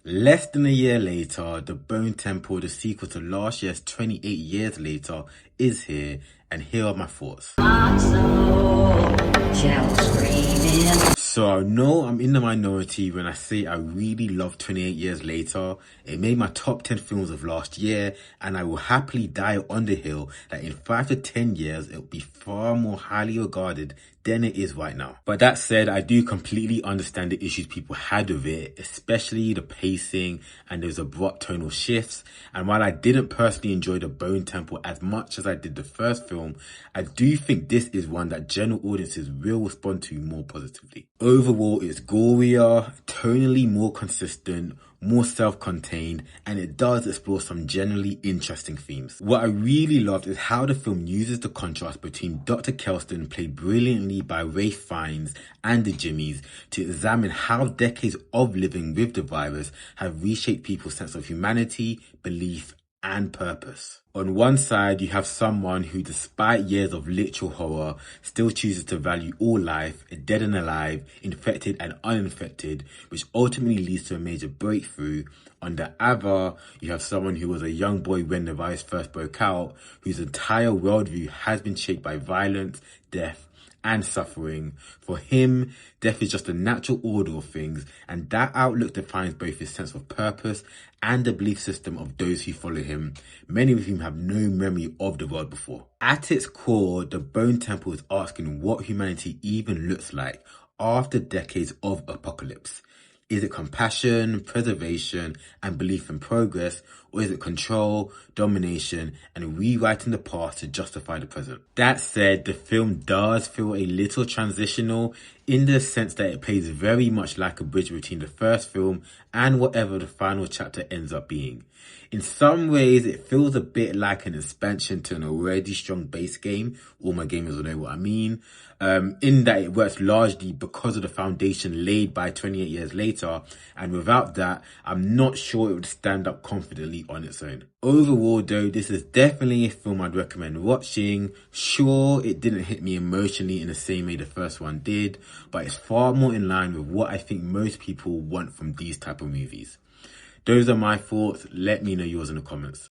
Less than a year later, The Bone Temple, the sequel to last year's 28 Years Later, is here, and here are my thoughts. So I know I'm in the minority when I say I really love 28 Years Later. It made my top 10 films of last year, and I will happily die on the hill that in 5 to 10 years it will be far more highly regarded than it is right now. But that said, I do completely understand the issues people had with it, especially the pacing and those abrupt tonal shifts. And while I didn't personally enjoy The Bone Temple as much as I did the first film, I do think this is one that general audiences will respond to more positively. Overall, it's gorier, tonally more consistent, more self-contained, and it does explore some generally interesting themes. What I really loved is how the film uses the contrast between Dr. Kelston, played brilliantly by Ralph Fiennes, and the Jimmies to examine how decades of living with the virus have reshaped people's sense of humanity, belief, and purpose. On one side, you have someone who, despite years of literal horror, still chooses to value all life, dead and alive, infected and uninfected, which ultimately leads to a major breakthrough. On the other, you have someone who was a young boy when the virus first broke out, whose entire worldview has been shaped by violence, death, and suffering. For him, death is just a natural order of things, and that outlook defines both his sense of purpose and the belief system of those who follow him, many of whom have no memory of the world before. At its core, The Bone Temple is asking what humanity even looks like after decades of apocalypse. Is it compassion, preservation, and belief in progress, or is it control, domination, and rewriting the past to justify the present? That said, the film does feel a little transitional in the sense that it plays very much like a bridge between the first film and whatever the final chapter ends up being. In some ways, it feels a bit like an expansion to an already strong base game. All my gamers will know what I mean. In that it works largely because of the foundation laid by 28 Years Later, and without that, I'm not sure it would stand up confidently on its own. Overall though, this is definitely a film I'd recommend watching. Sure, it didn't hit me emotionally in the same way the first one did, but it's far more in line with what I think most people want from these type of movies. Those are my thoughts. Let me know yours in the comments.